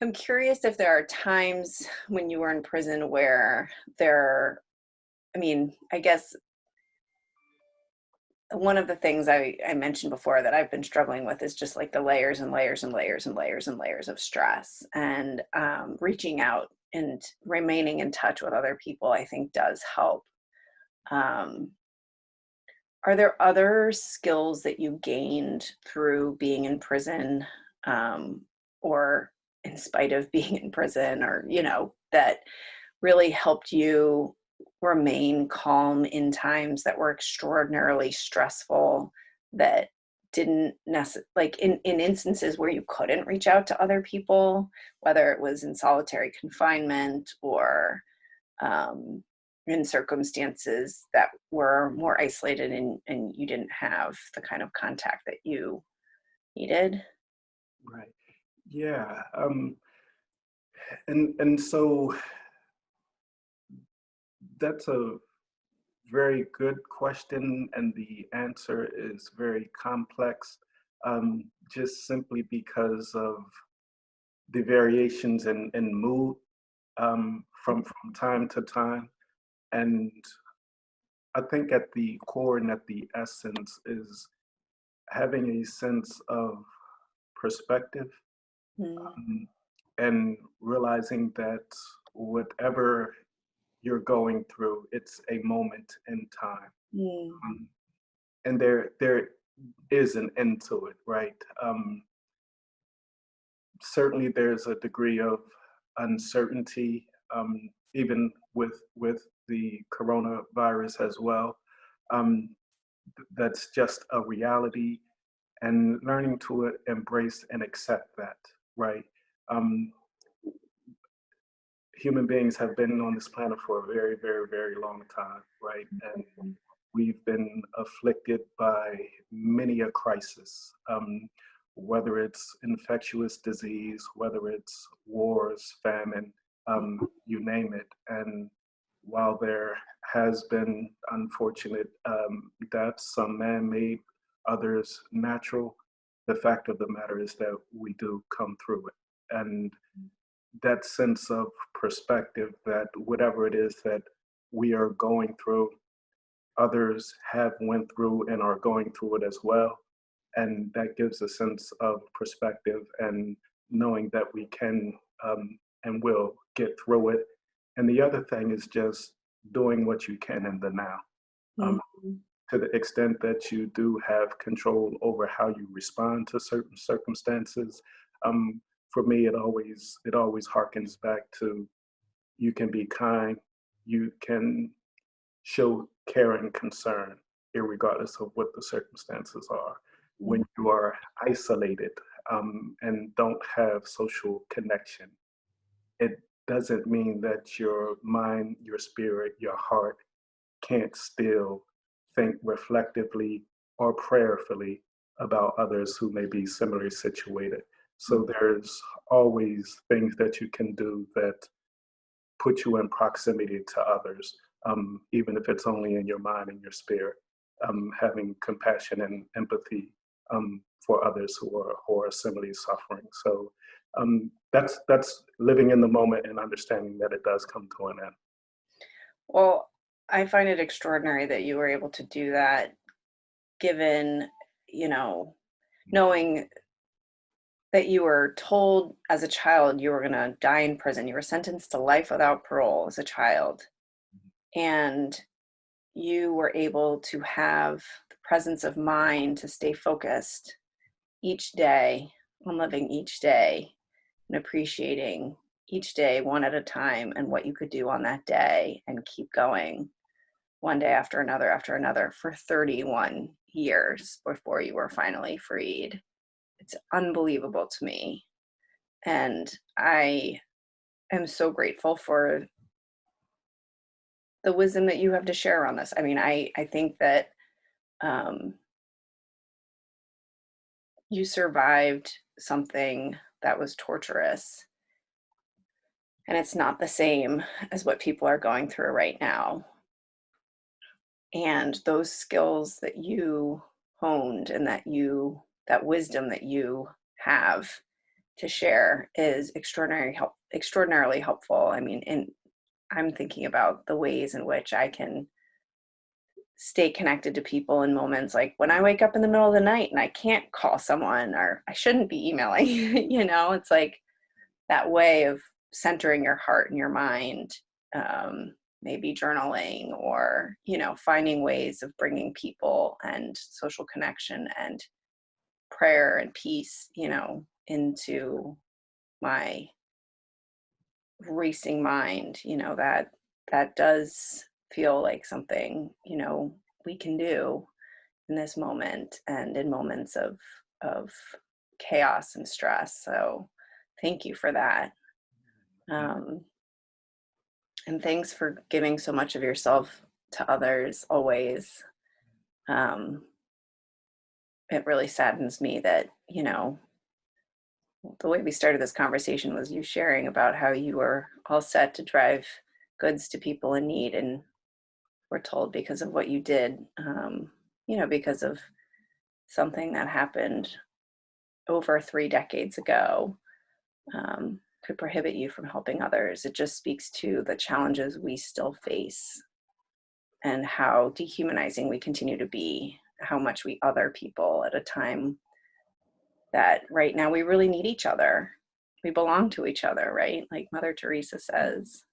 I'm curious if there are times when you were in prison where there, I mean, I guess one of the things I mentioned before that I've been struggling with is just like the layers and layers and layers and layers and layers of stress, and reaching out and remaining in touch with other people, I think does help. Um, are there other skills that you gained through being in prison, or in spite of being in prison, or, that really helped you remain calm in times that were extraordinarily stressful, that didn't necessarily, like in instances where you couldn't reach out to other people, whether it was in solitary confinement or um, in circumstances that were more isolated, and you didn't have the kind of contact that you needed? Right. Yeah. And so that's a very good question, and the answer is very complex, just simply because of the variations in mood from time to time. And I think at the core and at the essence is having a sense of perspective, Mm, um, and realizing that whatever you're going through, it's a moment in time. mm, Um, and there is an end to it, right? Certainly there's a degree of uncertainty, even with the coronavirus as well. Um, that's just a reality, and learning to embrace and accept that, right? Um, Human beings have been on this planet for a very, very, very long time, right? And we've been afflicted by many a crisis, whether it's infectious disease, whether it's wars, famine, you name it. And while there has been unfortunate deaths, some man-made, others natural, the fact of the matter is that we do come through it. And that sense of perspective that whatever it is that we are going through, others have went through and are going through it as well. And that gives a sense of perspective and knowing that we can, and will get through it. And the other thing is just doing what you can in the now. Um, mm, to the extent that you do have control over how you respond to certain circumstances. Um, for me, it always harkens back to you can be kind, you can show care and concern, regardless of what the circumstances are. When mm, you are isolated, and don't have social connection, it doesn't mean that your mind, your spirit, your heart can't still think reflectively or prayerfully about others who may be similarly situated. So there's always things that you can do that put you in proximity to others, even if it's only in your mind and your spirit, having compassion and empathy for others who are similarly suffering. So that's living in the moment and understanding that it does come to an end. Well, I find it extraordinary that you were able to do that, given, you know, knowing that you were told as a child you were going to die in prison. You were sentenced to life without parole as a child. And you were able to have the presence of mind to stay focused each day on living each day and appreciating each day one at a time and what you could do on that day, and keep going one day after another for 31 years before you were finally freed. It's unbelievable to me. And I am so grateful for the wisdom that you have to share on this. I mean, I think that um, you survived something that was torturous, and it's not the same as what people are going through right now. And those skills that you honed, and that wisdom that you have, to share is extraordinarily helpful. I mean, and I'm thinking about the ways in which I can stay connected to people in moments like when I wake up in the middle of the night and I can't call someone, or I shouldn't be emailing. It's like that way of centering your heart and your mind, maybe journaling, or finding ways of bringing people and social connection and prayer and peace into my racing mind. That does feel like something we can do in this moment and in moments of chaos and stress. So thank you for that. And thanks for giving so much of yourself to others always. It really saddens me that, the way we started this conversation was you sharing about how you were all set to drive goods to people in need, and were told because of what you did, because of something that happened over 3 decades ago, could prohibit you from helping others. It just speaks to the challenges we still face and how dehumanizing we continue to be, how much we other people at a time that right now we really need each other. We belong to each other, right? Like Mother Teresa says.